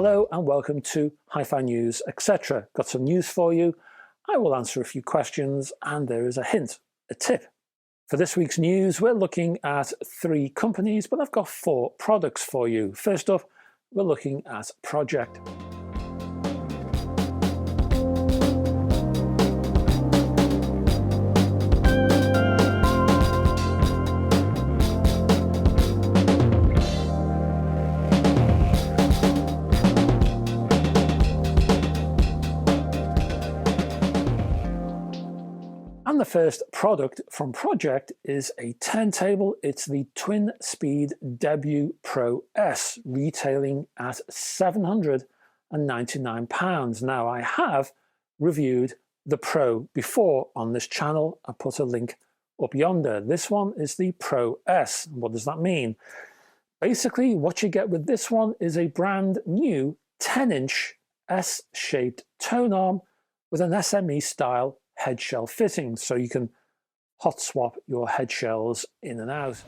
Hello and welcome to HiFi News, etc. Got some news for you. I will answer a few questions and there is a hint, a tip. For this week's news, we're looking at 3 companies, but I've got 4 products for you. First up, we're looking at Pro-Ject. And the first product from Pro-Ject is a turntable. It's the Twin Speed Debut Pro S, retailing at £799. Now, I have reviewed the Pro before on this channel. I put a link up yonder. This one is the Pro S. What does that mean? Basically, what you get with this one is a brand new 10-inch S-shaped tone arm with an SME style head shell fitting, so you can hot swap your head shells in and out.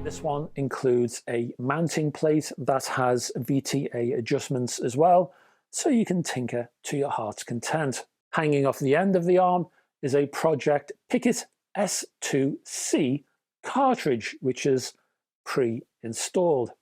This one includes a mounting plate that has VTA adjustments as well, so you can tinker to your heart's content. Hanging off the end of the arm is a Pro-Ject Picket S2C cartridge, which is pre-installed.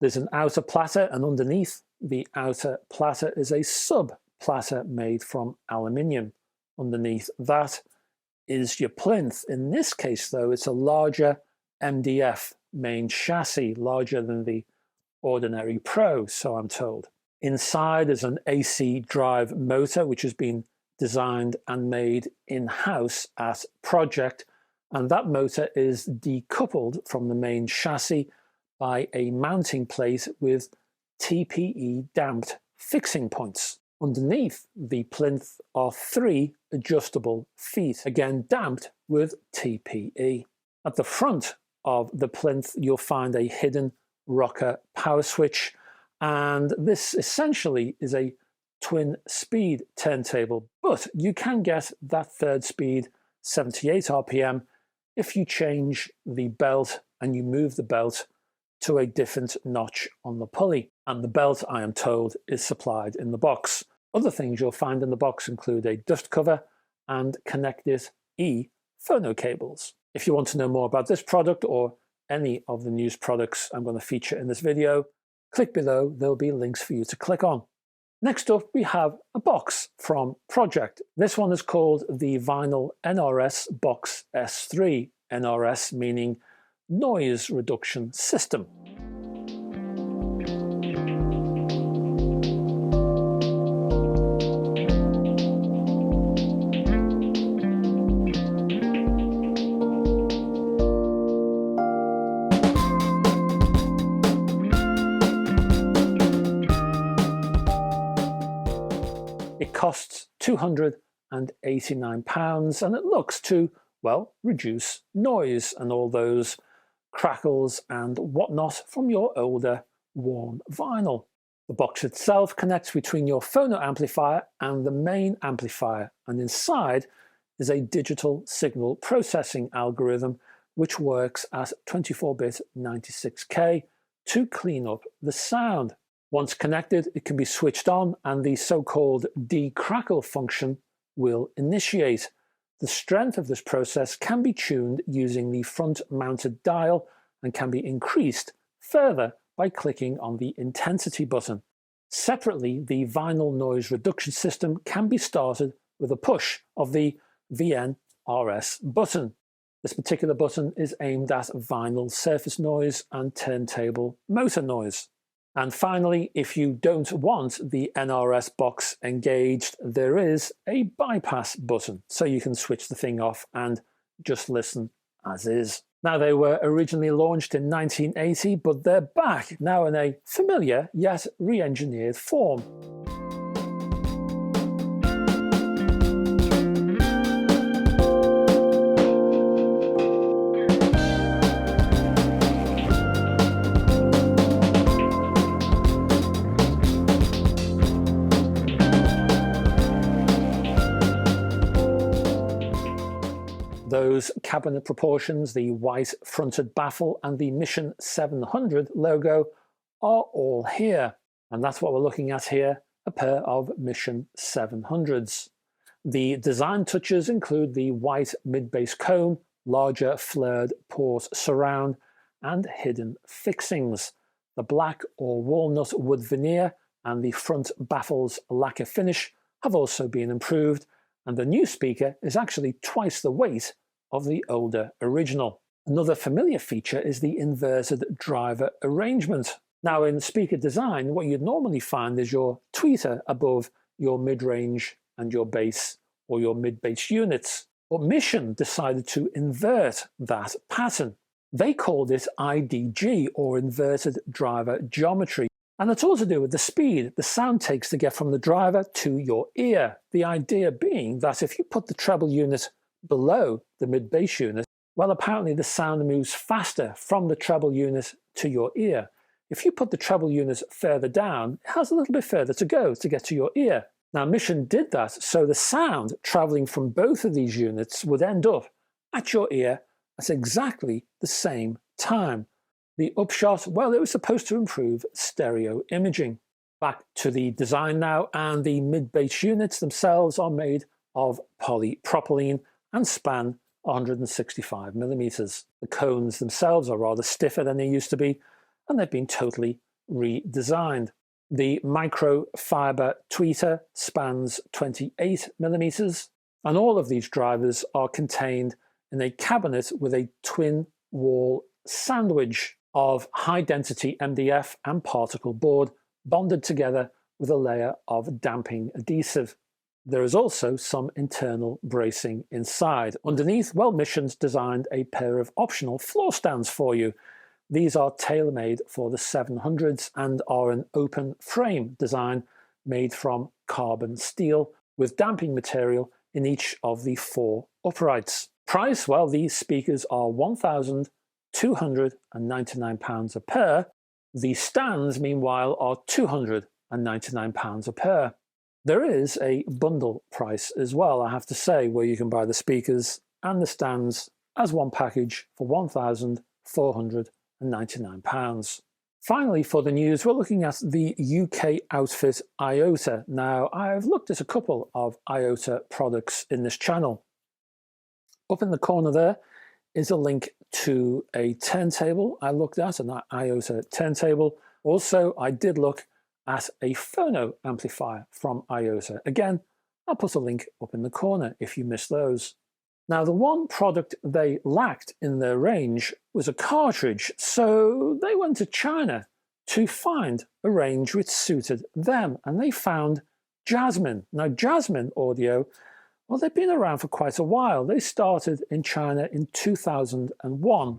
There's an outer platter, and underneath the outer platter is a sub-platter made from aluminium. Underneath that is your plinth. In this case, though, it's a larger MDF main chassis, larger than the ordinary Pro, so I'm told. Inside is an AC drive motor, which has been designed and made in-house at Pro-Ject, and that motor is decoupled from the main chassis by a mounting plate with TPE damped fixing points. Underneath the plinth are 3 adjustable feet, again damped with TPE. At the front of the plinth, you'll find a hidden rocker power switch, and this essentially is a twin speed turntable, but you can get that 3rd speed 78 RPM if you change the belt and you move the belt to a different notch on the pulley, and the belt, I am told, is supplied in the box. Other things you'll find in the box include a dust cover and connected phono cables. If you want to know more about this product or any of the news products I'm going to feature in this video, click below, there'll be links for you to click on. Next up, we have a box from Pro-Ject. This one is called the Vinyl NRS Box S3, NRS meaning Noise Reduction System. It costs £289 and it looks to, well, reduce noise and all those crackles and whatnot from your older worn vinyl. The box itself connects between your phono amplifier and the main amplifier, and inside is a digital signal processing algorithm which works at 24-bit 96K to clean up the sound. Once connected, it can be switched on and the so-called de-crackle function will initiate. The strength of this process can be tuned using the front-mounted dial and can be increased further by clicking on the intensity button. Separately, the vinyl noise reduction system can be started with a push of the VN NRS button. This particular button is aimed at vinyl surface noise and turntable motor noise. And finally, if you don't want the NRS box engaged, there is a bypass button, so you can switch the thing off and just listen as is. Now, they were originally launched in 1980, but they're back now in a familiar yet re-engineered form. Those cabinet proportions, the white fronted baffle and the Mission 700 logo are all here. And that's what we're looking at here, a pair of Mission 700s. The design touches include the white mid-bass cone, larger flared port surround, and hidden fixings. The black or walnut wood veneer and the front baffle's lacquer finish have also been improved, and the new speaker is actually twice the weight of the older original. Another familiar feature is the inverted driver arrangement. Now, in speaker design, what you'd normally find is your tweeter above your mid-range and your bass or your mid-bass units. But Mission decided to invert that pattern. They called it IDG, or inverted driver geometry. And it's all to do with the speed the sound takes to get from the driver to your ear. The idea being that if you put the treble unit below the mid-bass unit, well, apparently the sound moves faster from the treble unit to your ear. If you put the treble unit further down, it has a little bit further to go to get to your ear. Now, Mission did that so the sound traveling from both of these units would end up at your ear at exactly the same time. The upshot, well, it was supposed to improve stereo imaging. Back to the design now, and the mid-bass units themselves are made of polypropylene and span 165 millimeters. The cones themselves are rather stiffer than they used to be, and they've been totally redesigned. The microfiber tweeter spans 28 millimeters, and all of these drivers are contained in a cabinet with a twin wall sandwich of high-density MDF and particle board bonded together with a layer of damping adhesive. There is also some internal bracing inside. Underneath, well, Mission's designed a pair of optional floor stands for you. These are tailor-made for the 700s and are an open frame design made from carbon steel with damping material in each of the 4 uprights. Price, well, these speakers are £1,299 a pair. The stands, meanwhile, are £299 a pair. There is a bundle price as well, I have to say, where you can buy the speakers and the stands as one package for £1,499. Finally, for the news, we're looking at the UK outfit IOTA. Now, I've looked at a couple of IOTA products in this channel. Up in the corner there is a link to a turntable I looked at, an IOTA turntable. Also, I did look at a phono amplifier from IOTA. Again, I'll put a link up in the corner if you missed those. Now, the one product they lacked in their range was a cartridge, so they went to China to find a range which suited them, and they found Jasmine. Now, Jasmine Audio, well, they've been around for quite a while. They started in China in 2001.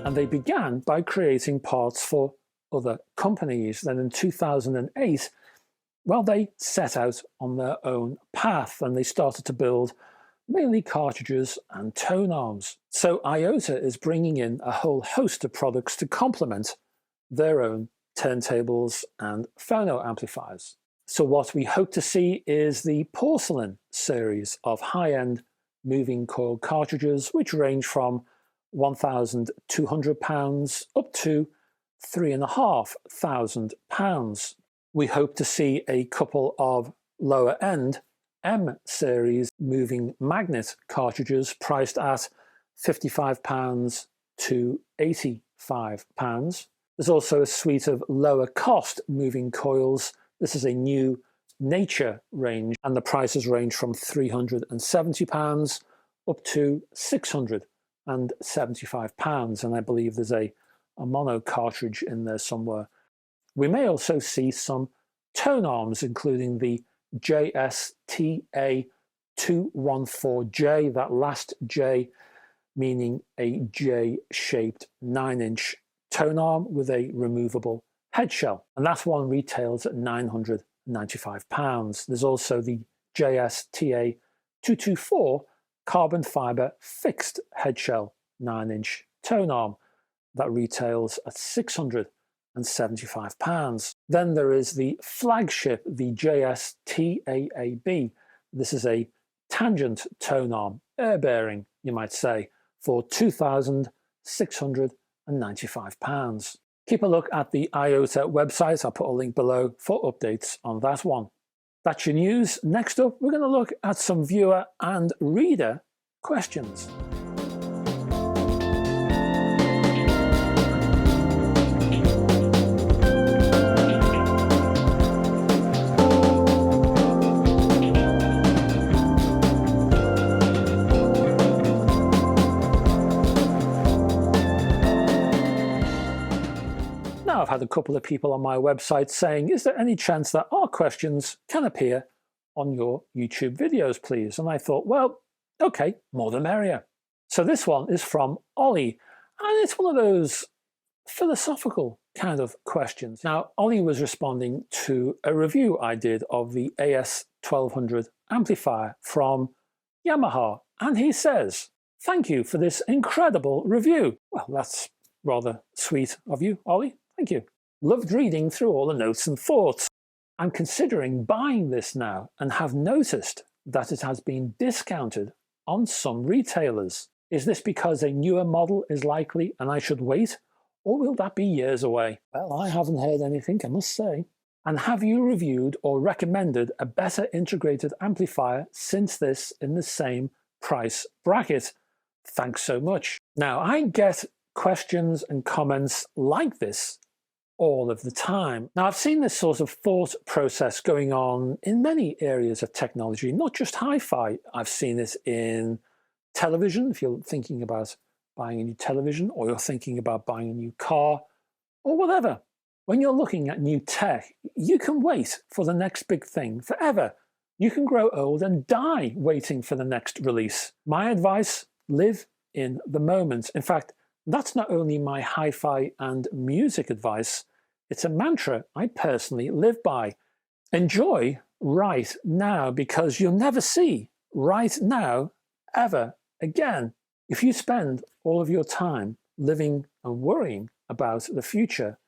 And they began by creating parts for other companies. Then in 2008, well, they set out on their own path and they started to build mainly cartridges and tone arms. So IOTA is bringing in a whole host of products to complement their own turntables and phono amplifiers. So what we hope to see is the Porcelain series of high-end moving coil cartridges, which range from £1,200 up to £3,500. We hope to see a couple of lower end M series moving magnet cartridges priced at £55 to £85. There's also a suite of lower cost moving coils. This is a new Nature range, and the prices range from £370 up to £675, and I believe there's a mono cartridge in there somewhere. We may also see some tone arms, including the JSTA214J, that last J meaning a J-shaped 9-inch tone arm with a removable head shell, and that one retails at £995. There's also the JSTA224 carbon fiber fixed head shell 9-inch tone arm that retails at £675. Then there is the flagship, the JSTAAB. This is a tangent tone arm, air bearing, you might say, for £2,695. Keep a look at the IOTA website. I'll put a link below for updates on that one. That's your news. Next up, we're going to look at some viewer and reader questions. I've had a couple of people on my website saying, is there any chance that our questions can appear on your YouTube videos, please? And I thought, well, okay, more the merrier. So this one is from Ollie, and it's one of those philosophical kind of questions. Now, Ollie was responding to a review I did of the AS1200 amplifier from Yamaha, and he says, thank you for this incredible review. Well, that's rather sweet of you, Ollie. Thank you. Loved reading through all the notes and thoughts. I'm considering buying this now and have noticed that it has been discounted on some retailers. Is this because a newer model is likely and I should wait, or will that be years away? Well, I haven't heard anything, I must say. And have you reviewed or recommended a better integrated amplifier since this in the same price bracket? Thanks so much. Now, I get questions and comments like this all of the time. Now, I've seen this sort of thought process going on in many areas of technology, not just hi-fi. I've seen it in television, if you're thinking about buying a new television, or you're thinking about buying a new car, or whatever. When you're looking at new tech, you can wait for the next big thing forever. You can grow old and die waiting for the next release. My advice, live in the moment. In fact, that's not only my hi-fi and music advice, it's a mantra I personally live by. Enjoy right now, because you'll never see right now ever again. If you spend all of your time living and worrying about the future,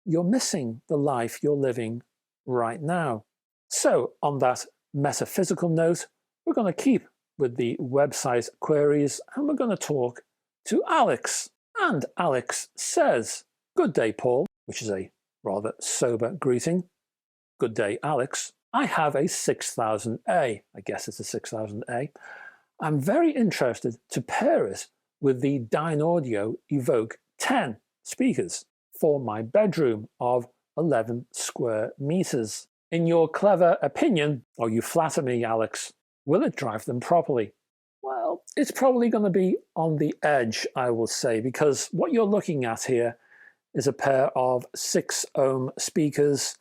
you're missing the life you're living right now. So on that metaphysical note, we're going to keep with the website queries, and we're going to talk to Alex. And Alex says, good day, Paul, which is a rather sober greeting. Good day, Alex. I have a 6000A. I guess it's a 6000A. I'm very interested to pair it with the Dynaudio Evoke 10 speakers for my bedroom of 11 square meters. In your clever opinion, or you flatter me, Alex, will it drive them properly? Well, it's probably going to be on the edge, I will say, because what you're looking at here is a pair of 6-ohm speakers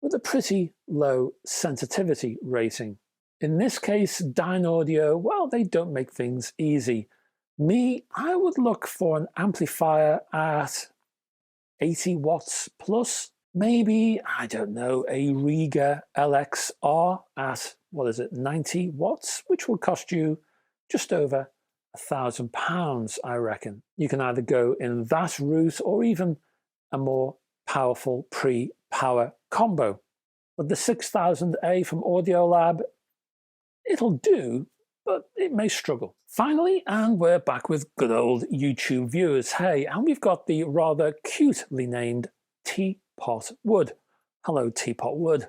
with a pretty low sensitivity rating. In this case, Dynaudio, well, they don't make things easy. Me, I would look for an amplifier at 80 watts plus. Maybe, I don't know, a Riga LXR at, 90 watts, which will cost you just over £1,000, I reckon. You can either go in that route or even a more powerful pre-power combo. But the 6000A from Audiolab, it'll do, but it may struggle. Finally, and we're back with good old YouTube viewers. Hey, and we've got the rather cutely named Teapot Wood Hello, Teapot Wood.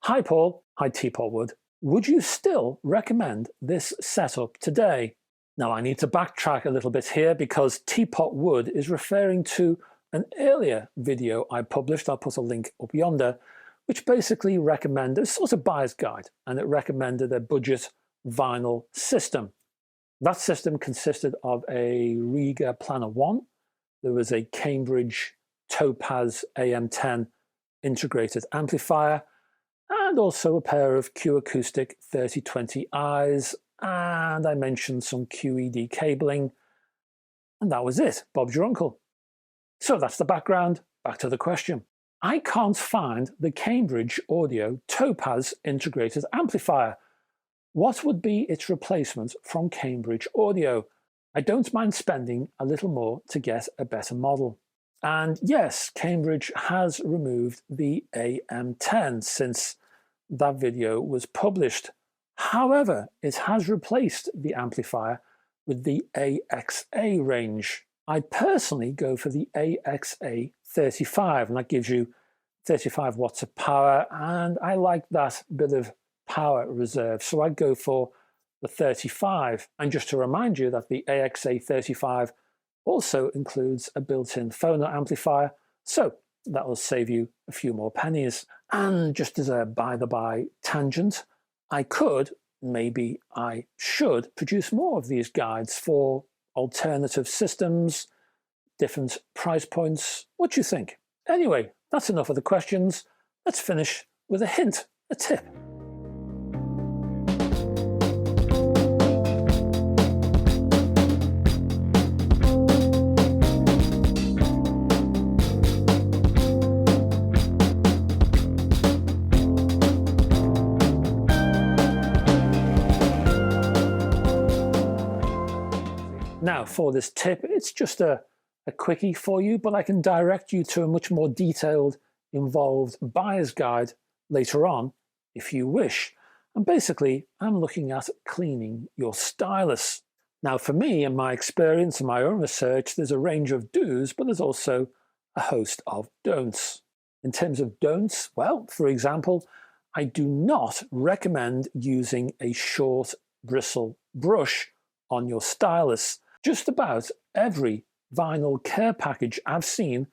Hi, Paul. Hi, Teapot Wood. Would you still recommend this setup today? Now, I need to backtrack a little bit here because Teapot Wood is referring to an earlier video I published. I'll put a link up yonder, which basically recommended a sort of buyer's guide, and it recommended a budget vinyl system. That system consisted of a Riga Planner 1. There was a Cambridge Topaz AM10 integrated amplifier, and also a pair of Q Acoustic 3020Is, and I mentioned some QED cabling, and that was it. Bob's your uncle. So that's the background. Back to the question. I can't find the Cambridge Audio Topaz integrated amplifier. What would be its replacement from Cambridge Audio? I don't mind spending a little more to get a better model. And yes, Cambridge has removed the AM10 since that video was published. However, it has replaced the amplifier with the AXA range. I personally go for the AXA 35, and that gives you 35 watts of power, and I like that bit of power reserve, so I'd go for the 35. And just to remind you that the AXA 35 also includes a built-in phono amplifier, so that will save you a few more pennies. And just as a by-the-by tangent, I could, maybe I should, produce more of these guides for alternative systems, different price points. What do you think? Anyway, that's enough of the questions. Let's finish with a hint, a tip. Now, for this tip, it's just a quickie for you, but I can direct you to a much more detailed, involved buyer's guide later on, if you wish. And basically, I'm looking at cleaning your stylus. Now, for me, in my experience and my own research, there's a range of do's, but there's also a host of don'ts. In terms of don'ts, well, for example, I do not recommend using a short bristle brush on your stylus. Just about every vinyl care package I've seen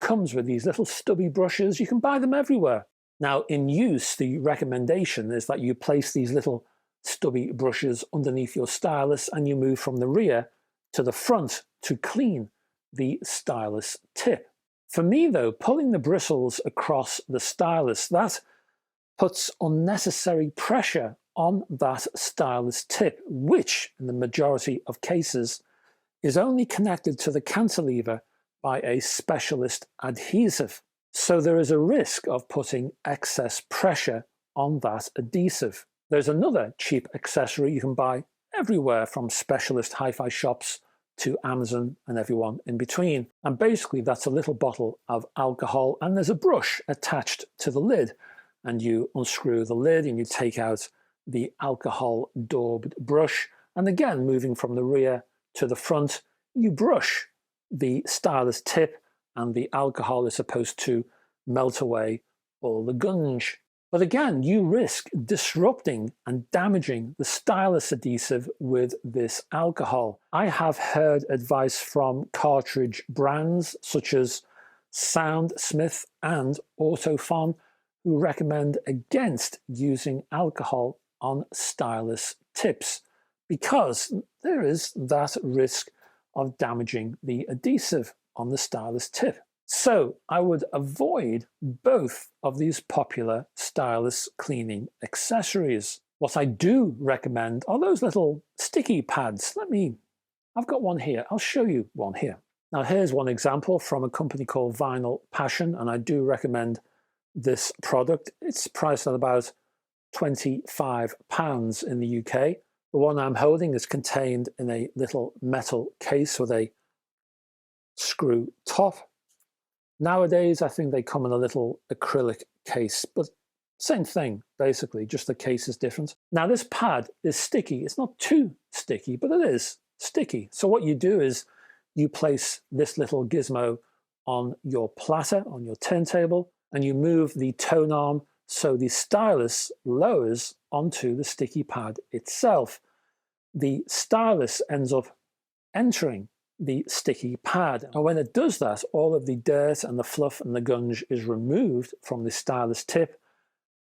comes with these little stubby brushes. You can buy them everywhere. Now, in use, the recommendation is that you place these little stubby brushes underneath your stylus and you move from the rear to the front to clean the stylus tip. For me, though, pulling the bristles across the stylus, that puts unnecessary pressure on that stylus tip, which, in the majority of cases, is only connected to the cantilever by a specialist adhesive. So there is a risk of putting excess pressure on that adhesive. There's another cheap accessory you can buy everywhere, from specialist hi-fi shops to Amazon and everyone in between. And basically that's a little bottle of alcohol, and there's a brush attached to the lid. And you unscrew the lid and you take out the alcohol daubed brush. And again, moving from the rear to the front, you brush the stylus tip, and the alcohol is supposed to melt away all the gunge. But again, you risk disrupting and damaging the stylus adhesive with this alcohol. I have heard advice from cartridge brands such as Soundsmith and Audiophile, who recommend against using alcohol on stylus tips because there is that risk of damaging the adhesive on the stylus tip. So I would avoid both of these popular stylus cleaning accessories. What I do recommend are those little sticky pads. I've got one here. I'll show you one here. Now here's one example from a company called Vinyl Passion, and I do recommend this product. It's priced at about £25 in the UK. The one I'm holding is contained in a little metal case with a screw top. Nowadays, I think they come in a little acrylic case, but same thing, basically, just the case is different. Now, this pad is sticky. It's not too sticky, but it is sticky. So what you do is you place this little gizmo on your platter, on your turntable, and you move the tone arm so the stylus lowers onto the sticky pad itself. The stylus ends up entering the sticky pad, and when it does that, all of the dirt and the fluff and the gunge is removed from the stylus tip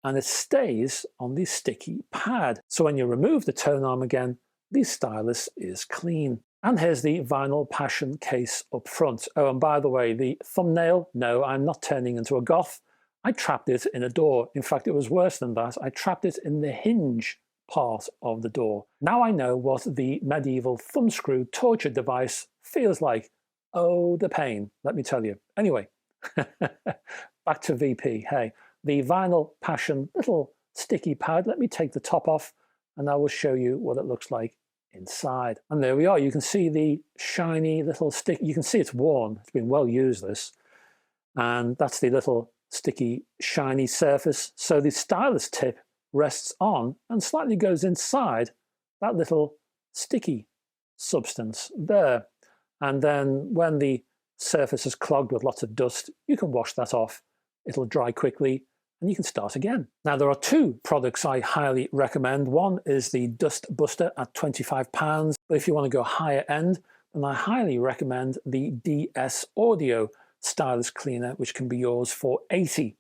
and it stays on the sticky pad. So when you remove the tone arm again, the stylus is clean. And here's the Vinyl Passion case up front. Oh, and by the way, the thumbnail, no, I'm not turning into a goth. I trapped it in a door. In fact, it was worse than that. I trapped it in the hinge part of the door. Now I know what the medieval thumbscrew torture device feels like. Oh, the pain, let me tell you. Anyway, back to VP. Hey, the Vinyl Passion little sticky pad, let me take the top off and I will show you what it looks like inside. And there we are. You can see the shiny little stick. You can see it's worn. It's been well used, this. And that's the little sticky, shiny surface. So the stylus tip rests on and slightly goes inside that little sticky substance there. And then when the surface is clogged with lots of dust, you can wash that off. It'll dry quickly and you can start again. Now, there are two products I highly recommend. One is the Dust Buster at £25, but if you want to go higher end, then I highly recommend the DS Audio stylus cleaner, which can be yours for £80.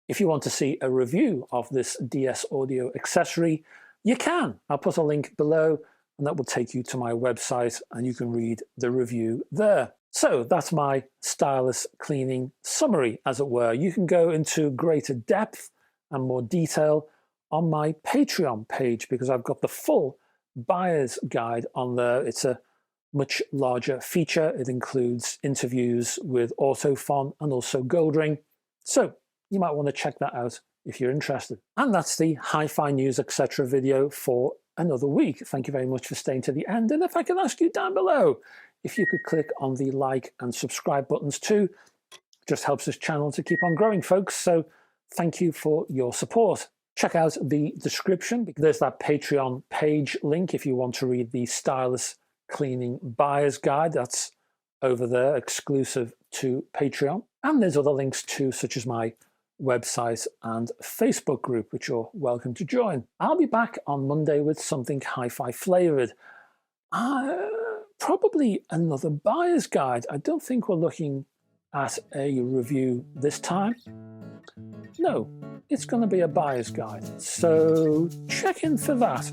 If you want to see a review of this DS Audio accessory, you can. I'll put a link below and that will take you to my website and you can read the review there. So that's my stylus cleaning summary, as it were. You can go into greater depth and more detail on my Patreon page because I've got the full buyer's guide on there. It's a much larger feature. It includes interviews with Audiophile and also Goldring. So you might want to check that out if you're interested. And that's the hi-fi news, etc. video for another week. Thank you very much for staying to the end. And if I can ask you down below, if you could click on the like and subscribe buttons too, it just helps this channel to keep on growing, folks. So thank you for your support. Check out the description. There's that Patreon page link if you want to read the stylus cleaning buyer's guide. That's over there, exclusive to Patreon. And there's other links too, such as my website and Facebook group, which you're welcome to join. I'll be back on Monday with something hi-fi flavored. Probably another buyer's guide. I don't think we're looking at a review this time. No, it's going to be a buyer's guide. So check in for that.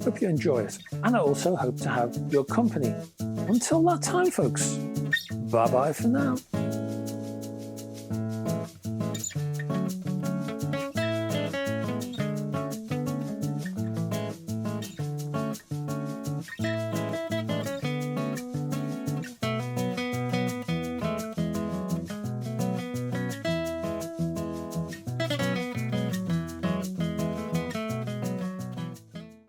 Hope you enjoy it. And I also hope to have your company. Until that time, folks, bye-bye for now.